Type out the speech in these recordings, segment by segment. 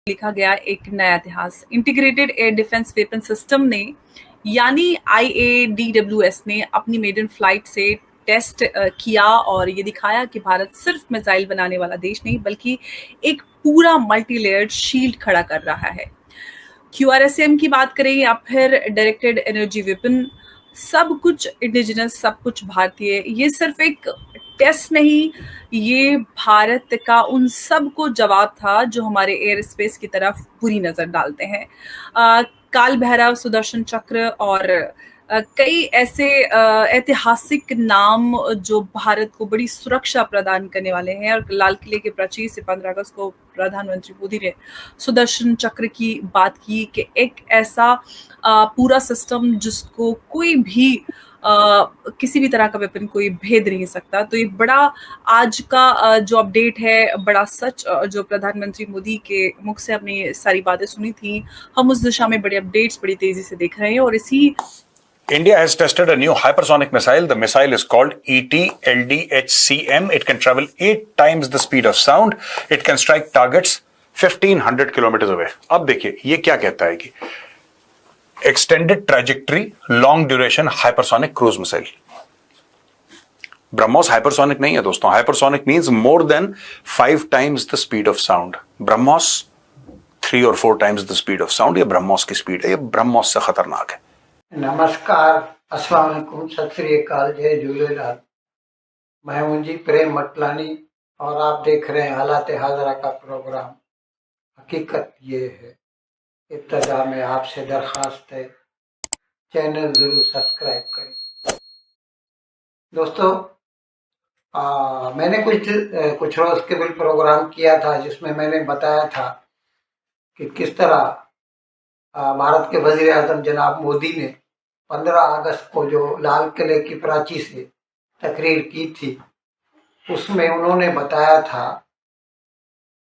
लिखा गया एक नया इतिहास। Integrated air defence weapon system ने यानी IADWS ने अपनी मेडन फ्लाइट से टेस्ट किया और ये दिखाया कि भारत सिर्फ मिसाइल बनाने वाला देश नहीं बल्कि एक पूरा मल्टी लेयर्ड शील्ड खड़ा कर रहा है। QRSAM की बात करें या फिर डायरेक्टेड एनर्जी वेपन, सब कुछ इंडिजिनस, सब कुछ भारतीय। ये सिर्फ एक टेस्ट नहीं, ये भारत का उन सब को जवाब था जो हमारे एयर स्पेस की तरफ बुरी नजर डालते हैं। काल भैरव, सुदर्शन चक्र और कई ऐसे ऐतिहासिक नाम जो भारत को बड़ी सुरक्षा प्रदान करने वाले हैं। और लाल किले के प्राचीर से 15 अगस्त को प्रधानमंत्री मोदी ने सुदर्शन चक्र की बात की कि एक ऐसा पूरा सिस्टम जिसको कोई भी किसी भी तरह का वेपन कोई भेद नहीं सकता। तो ये बड़ा आज का जो अपडेट है, बड़ा सच जो प्रधानमंत्री मोदी के मुख से हमने सारी बातें सुनी थी, हम उस दिशा में बड़े अपडेट्स बड़ी तेजी से देख रहे हैं। और इसी India has tested a new hypersonic missile. The missile is called ET-LDHCM. It can travel 8 times the speed of sound. It can strike targets 1500 kilometers away. अब देखिए ये क्या कहता है कि extended trajectory, long duration hypersonic cruise missile. BrahMos hypersonic नहीं है दोस्तों. Hypersonic means more than 5 times the speed of sound. BrahMos 3 or 4 times the speed of sound. ये BrahMos की स्पीड है. ये BrahMos से खतरनाक है. नमस्कार, अस्सलाम वालेकुम, सत श्री अकाल, जय झूलेलाल। मैं हूं जी प्रेम मटलानी और आप देख रहे हैं हालात हाजरा का प्रोग्राम। हकीकत ये है, इब्तदा में आपसे दरख्वास्त है चैनल ज़रूर सब्सक्राइब करें। दोस्तों, मैंने कुछ रोज़ केबल प्रोग्राम किया था जिसमें मैंने बताया था कि किस तरह भारत के वज़ीर आज़म जनाब मोदी ने 15 अगस्त को जो लाल किले की प्राची से तकरीर की थी, उसमें उन्होंने बताया था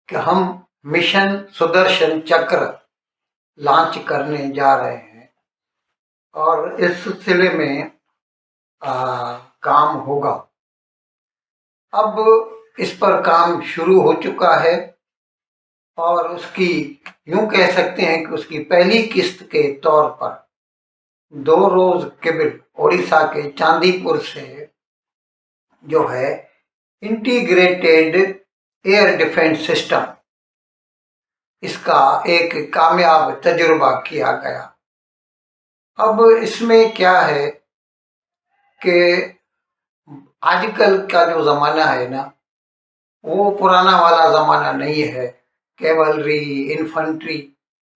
कि हम मिशन सुदर्शन चक्र लॉन्च करने जा रहे हैं और इस सिलसिले में काम होगा। अब इस पर काम शुरू हो चुका है और उसकी यूं कह सकते हैं कि उसकी पहली किस्त के तौर पर 2 रोज केबल ओडिशा के चांदीपुर से जो है इंटीग्रेटेड एयर डिफेंस सिस्टम, इसका एक कामयाब तजुर्बा किया गया। अब इसमें क्या है कि आजकल का जो ज़माना है ना, वो पुराना वाला ज़माना नहीं है। कैवलरी, इन्फेंट्री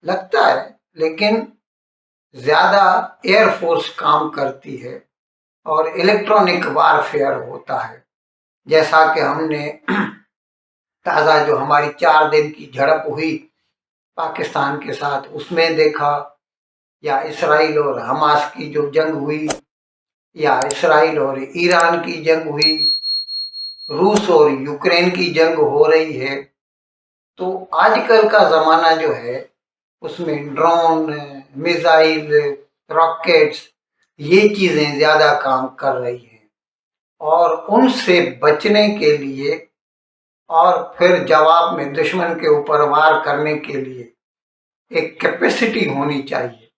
लगता है, लेकिन ज़्यादा एयरफोर्स काम करती है और इलेक्ट्रॉनिक वारफेयर होता है। जैसा कि हमने ताज़ा जो हमारी 4 दिन की झड़प हुई पाकिस्तान के साथ, उसमें देखा, या इसराइल और हमास की जो जंग हुई, या इसराइल और ईरान की जंग हुई, रूस और यूक्रेन की जंग हो रही है। तो आजकल का ज़माना जो है उसमें ड्रोन, मिसाइल, रॉकेट्स, ये चीज़ें ज़्यादा काम कर रही हैं और उनसे बचने के लिए और फिर जवाब में दुश्मन के ऊपर वार करने के लिए एक कैपेसिटी होनी चाहिए।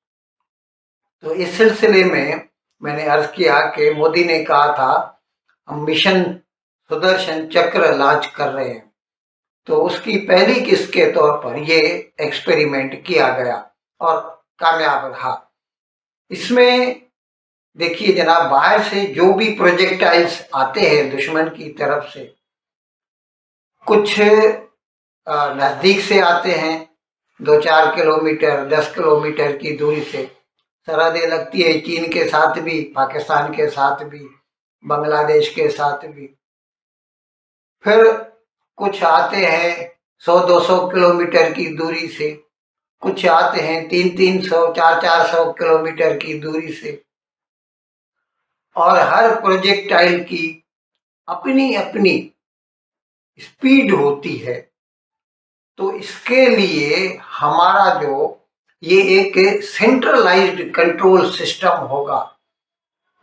तो इस सिलसिले में मैंने अर्ज़ किया कि मोदी ने कहा था हम मिशन सुदर्शन चक्र लॉन्च कर रहे हैं, तो उसकी पहली किस्त के तौर पर ये एक्सपेरिमेंट किया गया और कामयाब रहा। इसमें देखिए जनाब, बाहर से जो भी प्रोजेक्टाइल्स आते हैं दुश्मन की तरफ से, कुछ नज़दीक से आते हैं, 2-4 किलोमीटर, 10 किलोमीटर की दूरी से। सरहदें लगती है चीन के साथ भी, पाकिस्तान के साथ भी, बांग्लादेश के साथ भी। फिर कुछ आते हैं 100-200 किलोमीटर की दूरी से, कुछ आते हैं 300-300, 400-400 किलोमीटर की दूरी से। और हर प्रोजेक्टाइल की अपनी अपनी स्पीड होती है। तो इसके लिए हमारा जो ये एक सेंट्रलाइज्ड कंट्रोल सिस्टम होगा,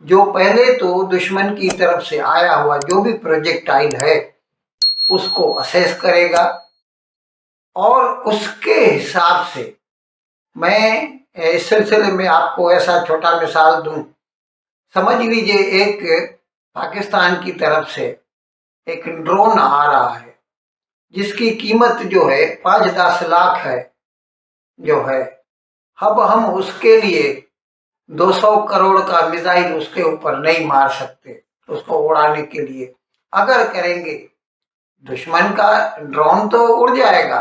जो पहले तो दुश्मन की तरफ से आया हुआ जो भी प्रोजेक्टाइल है उसको असेस करेगा और उसके हिसाब से मैं इस सिलसिले में आपको ऐसा छोटा मिसाल दूं, समझ लीजिए एक पाकिस्तान की तरफ से एक ड्रोन आ रहा है जिसकी कीमत जो है 5-10 लाख है जो है। अब हम उसके लिए 200 करोड़ का मिसाइल उसके ऊपर नहीं मार सकते उसको उड़ाने के लिए। अगर करेंगे दुश्मन का ड्रोन तो उड़ जाएगा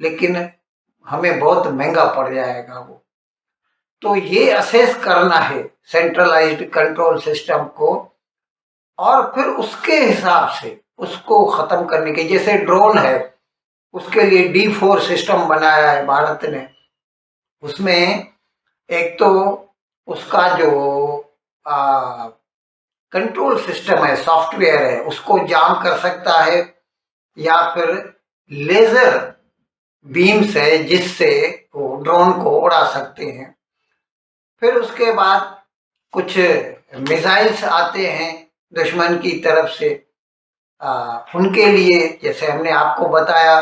लेकिन हमें बहुत महंगा पड़ जाएगा वो। तो ये असेस करना है सेंट्रलाइज्ड कंट्रोल सिस्टम को और फिर उसके हिसाब से उसको खत्म करने के, जैसे ड्रोन है उसके लिए D4 सिस्टम बनाया है भारत ने। उसमें एक तो उसका जो कंट्रोल सिस्टम है, सॉफ्टवेयर है, उसको जाम कर सकता है या फिर लेजर बीम्स है जिससे वो ड्रोन को उड़ा सकते हैं। फिर उसके बाद कुछ मिसाइल्स आते हैं दुश्मन की तरफ से, उनके लिए जैसे हमने आपको बताया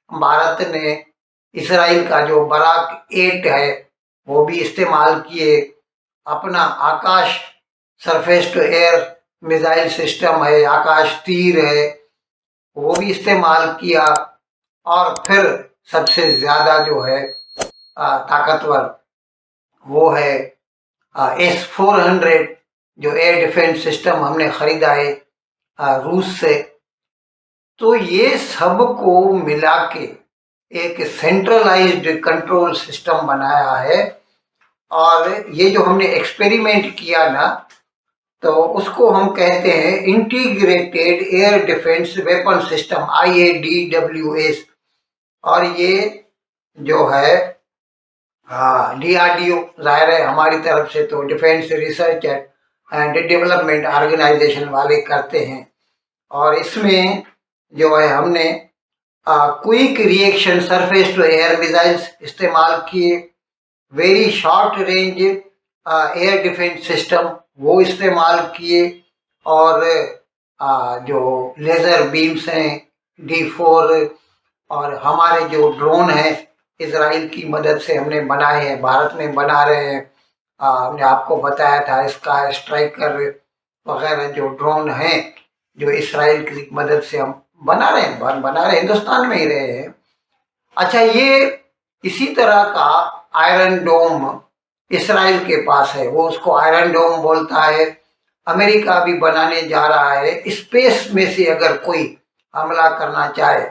भारत ने इसराइल का जो बराक 8 है वो भी इस्तेमाल किए। अपना Akash surface to air missile system है, आकाश तीर है, वो भी इस्तेमाल किया। और फिर सबसे ज़्यादा जो है ताकतवर वो है S-400 जो एयर डिफेंस सिस्टम हमने खरीदा है रूस से। तो ये सब को मिला के एक सेंट्रलाइज्ड कंट्रोल सिस्टम बनाया है। और ये जो हमने एक्सपेरिमेंट किया ना तो उसको हम कहते हैं integrated air defence weapon system IADWS। और ये जो है DRDO जाहिर है हमारी तरफ से तो defence research and development organisation वाले करते हैं। और इसमें जो है हमने quick reaction surface to air missiles इस्तेमाल किए, very short range air defence system वो इस्तेमाल किए, और जो लेज़र बीम्स हैं D4, और हमारे जो ड्रोन हैं इजराइल की मदद से हमने बनाए हैं, भारत में बना रहे हैं। हमने आपको बताया था स्काई स्ट्राइकर वगैरह जो ड्रोन हैं जो इसराइल की मदद से हम बना रहे हिंदुस्तान में ही रहे हैं। अच्छा, ये इसी तरह का आयरन डोम इसराइल के पास है, वो उसको आयरन डोम बोलता है। अमेरिका भी बनाने जा रहा है। स्पेस में से अगर कोई हमला करना चाहे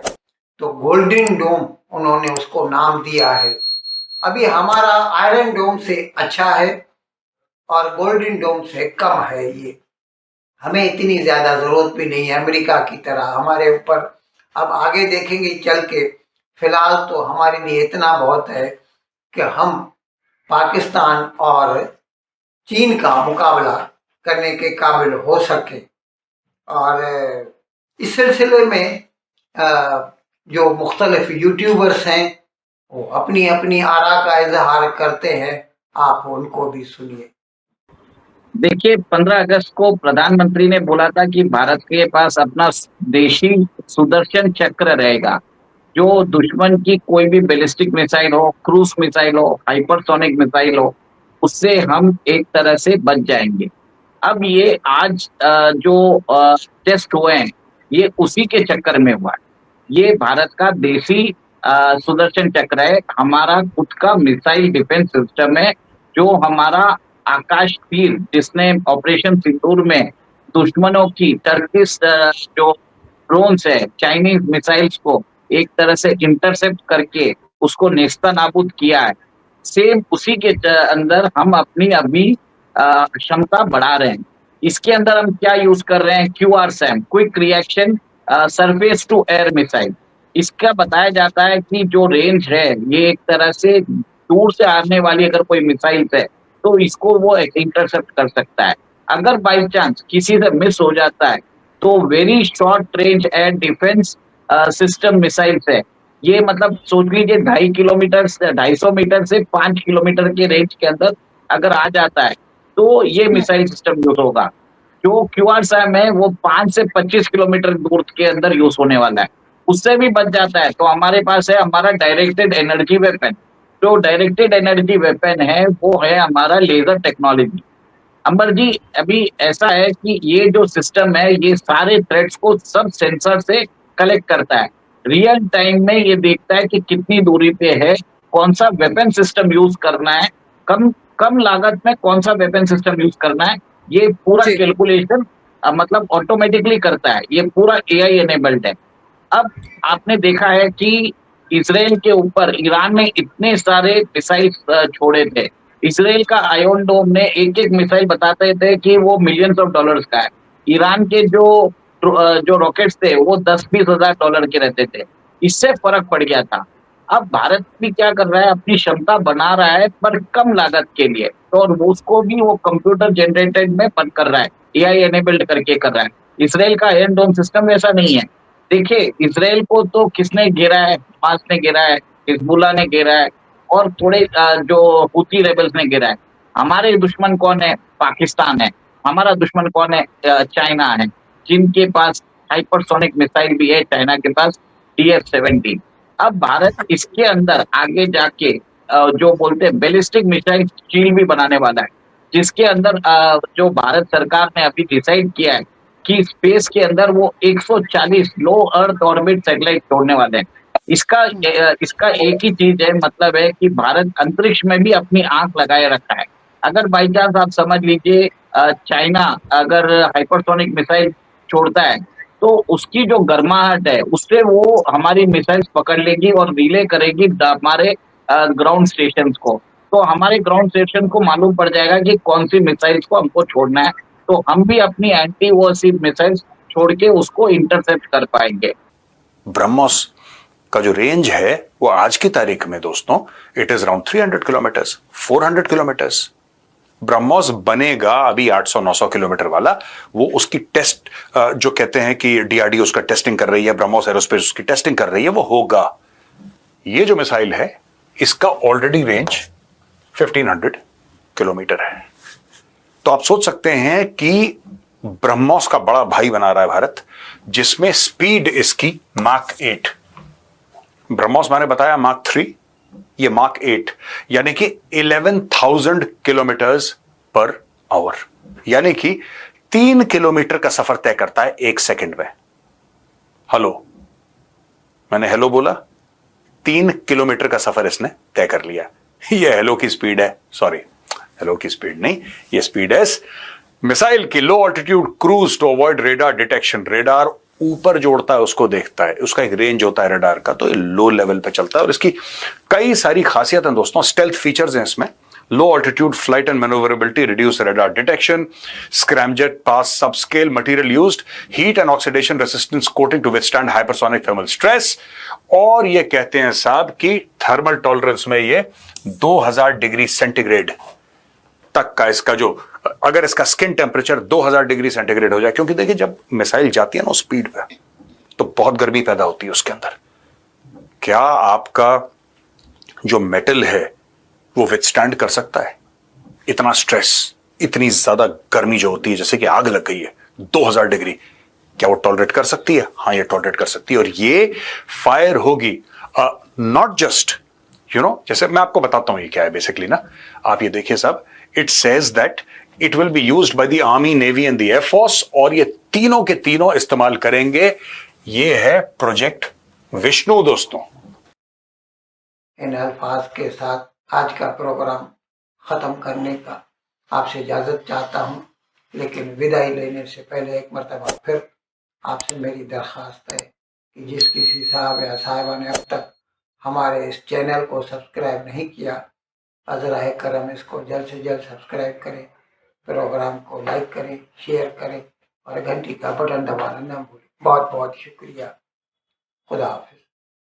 तो गोल्डन डोम उन्होंने उसको नाम दिया है। अभी हमारा आयरन डोम से अच्छा है और गोल्डन डोम से कम है। ये हमें इतनी ज़्यादा ज़रूरत भी नहीं है अमेरिका की तरह हमारे ऊपर। अब आगे देखेंगे चल के, फिलहाल तो हमारे लिए इतना बहुत है कि हम पाकिस्तान और चीन का मुकाबला करने के काबिल हो सके। और इस सिलसिले में जो मुख्तलिफ यूट्यूबर्स हैं वो अपनी अपनी आरा का इजहार करते हैं, आप उनको भी सुनिए। देखिए, 15 अगस्त को प्रधानमंत्री ने बोला था कि भारत के पास अपना देशी सुदर्शन चक्र रहेगा, जो दुश्मन की कोई भी बैलिस्टिक मिसाइल हो, क्रूज मिसाइल हो, हाइपरसोनिक मिसाइल हो, उससे हम एक तरह से बच जाएंगे। अब ये आज जो टेस्ट हुए हैं ये उसी के चक्कर में हुआ है। ये भारत का देशी सुदर्शन चक्र है, हमारा खुद का मिसाइल डिफेंस सिस्टम है, जो हमारा आकाश तीर जिसने ऑपरेशन सिंदूर में दुश्मनों की 33 जो ड्रोन्स है चाइनीज मिसाइल्स को एक तरह से इंटरसेप्ट करके उसको नेस्ता नाबूद किया है। सेम उसी के अंदर हम अपनी अभी क्षमता बढ़ा रहे हैं। इसके अंदर हम क्या यूज कर रहे हैं? QRSAM, quick reaction surface to air missile. इसका बताया जाता है कि जो रेंज है ये एक तरह से दूर से आने वाली अगर कोई मिसाइल है तो इसको वो इंटरसेप्ट कर सकता है। अगर बाई चांस किसी से मिस हो जाता है तो very short range air defence system missiles है। ये मतलब सोच लीजिए 2.5 किलोमीटर 250 मीटर से 5 किलोमीटर के रेंज के अंदर अगर आ जाता है तो ये मिसाइल सिस्टम यूज होगा। जो QRSAM है वो 5 से 25 किलोमीटर दूर के अंदर यूज होने वाला है। उससे भी बच जाता है। तो हमारे पास है हमारा डायरेक्टेड एनर्जी वेपन। जो डायरेक्टेड एनर्जी वेपन है वो है हमारा लेजर टेक्नोलॉजी। अंबर जी, अभी ऐसा है कि ये जो सिस्टम है ये सारे थ्रेड्स को सब सेंसर से कलेक्ट करता है। रियल टाइम में ये देखता है कि कितनी दूरी पे है, कौन सा वेपन सिस्टम यूज करना है, कम कम लागत में कौन सा वेपन सिस्टम यूज करना है, ये पूरा जी, कैलकुलेशन मतलब ऑटोमेटिकली करता है। ये पूरा एआई एनेबल्ड है। अब आपने देखा है कि इसराइल के ऊपर ईरान ने इतने सारे मिसाइल छोड़े थे। इसराइल का आयरन डोम ने एक एक मिसाइल बताते थे कि वो मिलियंस ऑफ डॉलर्स का है। ईरान के जो रॉकेट्स थे वो 10-20 हजार डॉलर के रहते थे। इससे फर्क पड़ गया था। अब भारत भी क्या कर रहा है, अपनी क्षमता बना रहा है पर कम लागत के लिए, तो और वो उसको भी वो कंप्यूटर जनरेटेड में बंद कर रहा है, एआई एनेबल्ड करके कर रहा है। इसराइल का आयरन डोम सिस्टम वैसा नहीं है। देखिए, इसराइल को तो किसने घेरा है? हमास ने घेरा है, हिजबुल्लाह ने घेरा है, और थोड़े जो हुती रेबल्स ने घेरा है। हमारे दुश्मन कौन है? पाकिस्तान है। हमारा दुश्मन कौन है? चाइना है, जिनके पास हाइपरसोनिक मिसाइल भी है, चाइना के पास DF-17। अब भारत इसके अंदर आगे जाके जो बोलते हैं बैलिस्टिक मिसाइल शील्ड भी बनाने वाला है, जिसके अंदर जो भारत सरकार ने अभी डिसाइड किया है कि स्पेस के अंदर वो 140 लो अर्थ ऑर्बिट सैटेलाइट छोड़ने वाले हैं। इसका एक ही चीज है, मतलब है कि भारत अंतरिक्ष में भी अपनी आंख लगाए रखा है। अगर बाई चांस आप समझ लीजिए चाइना अगर हाइपरसोनिक मिसाइल छोड़ता है, तो उसकी जो गर्माहट है उससे वो हमारी मिसाइल्स पकड़ लेगी और रिले करेगी हमारे ग्राउंड स्टेशन को। तो हमारे ग्राउंड स्टेशन को मालूम पड़ जाएगा कि कौन सी मिसाइल्स को हमको छोड़ना है, तो हम भी अपनी एंटी वॉरशिप मिसाइल्स छोड़ के उसको इंटरसेप्ट कर पाएंगे। ब्रह्मोस का जो रेंज है वो आज की तारीख में दोस्तों it is around 300 kilometres, 400 kilometres. BrahMos बनेगा अभी 800-900 किलोमीटर वाला। वो उसकी टेस्ट जो कहते हैं कि डीआरडीओ उसका टेस्टिंग कर रही है, ब्रह्मोस एरोस्पेस उसकी टेस्टिंग कर रही है, वो होगा। ये जो मिसाइल है इसका ऑलरेडी रेंज 1500 किलोमीटर है। तो आप सोच सकते हैं कि ब्रह्मोस का बड़ा भाई बना रहा है भारत, जिसमें स्पीड इसकी माक 8। ब्रह्मोस मैंने बताया माक 3, ये माक 8 यानी कि 11,000 किलोमीटर्स पर आवर, यानी कि 3 किलोमीटर का सफर तय करता है 1 सेकंड में। हेलो, मैंने हेलो बोला, 3 किलोमीटर का सफर इसने तय कर लिया। ये हेलो की स्पीड है, सॉरी हेलो की स्पीड नहीं, ये स्पीड है मिसाइल की। Low altitude cruise to avoid radar detection. Radar ऊपर जोड़ता है, उसको देखता है, उसका एक रेंज होता है रेडार का, तो ये लो लेवल पे चलता है और इसकी कई सारी खासियत हैं दोस्तों। स्टेल्थ फीचर्स हैं इसमें, low altitude flight and manoeuvrability, reduce radar detection, scramjet pass sub scale material used, heat and oxidation resistance coating to withstand hypersonic thermal stress. और ये कहते हैं साहब कि थर्मल टॉलरेंस में ये 2000 डिग्री सेंटीग्रेड तक का इसका जो, अगर इसका स्किन टेम्परेचर 2000 डिग्री सेंटीग्रेड हो जाए, क्योंकि देखिए जब मिसाइल जाती है ना स्पीड पे तो बहुत गर्मी पैदा होती है उसके अंदर। क्या आपका जो मेटल है वो विथस्टैंड कर सकता है इतना स्ट्रेस, इतनी ज्यादा गर्मी जो होती है, जैसे कि आग लग गई है 2000 डिग्री? क्या वो टॉलरेट कर सकती है? हाँ, ये टॉलरेट कर सकती है। और ये फायर होगी नॉट जस्ट जैसे मैं आपको बताता हूं ये क्या है बेसिकली ना। आप ये देखिए साहब, it says that it will be used by the army, navy and the air force, और ये तीनों के तीनों इस्तेमाल करेंगे। ये है प्रोजेक्ट विष्णु दोस्तों। इन अल्फाज के साथ आज का प्रोग्राम ख़त्म करने का आपसे इजाज़त चाहता हूँ, लेकिन विदाई लेने से पहले एक मरतबा फिर आपसे मेरी दरख्वास्त है कि जिस किसी साहब या साहिबा ने अब तक हमारे इस चैनल को सब्सक्राइब नहीं किया, अज़राए करम इसको जल्द से जल्द सब्सक्राइब करें, प्रोग्राम को लाइक करें, शेयर करें और घंटी का बटन दबाना न भूलें। बहुत बहुत शुक्रिया। खुदा हाफिज़।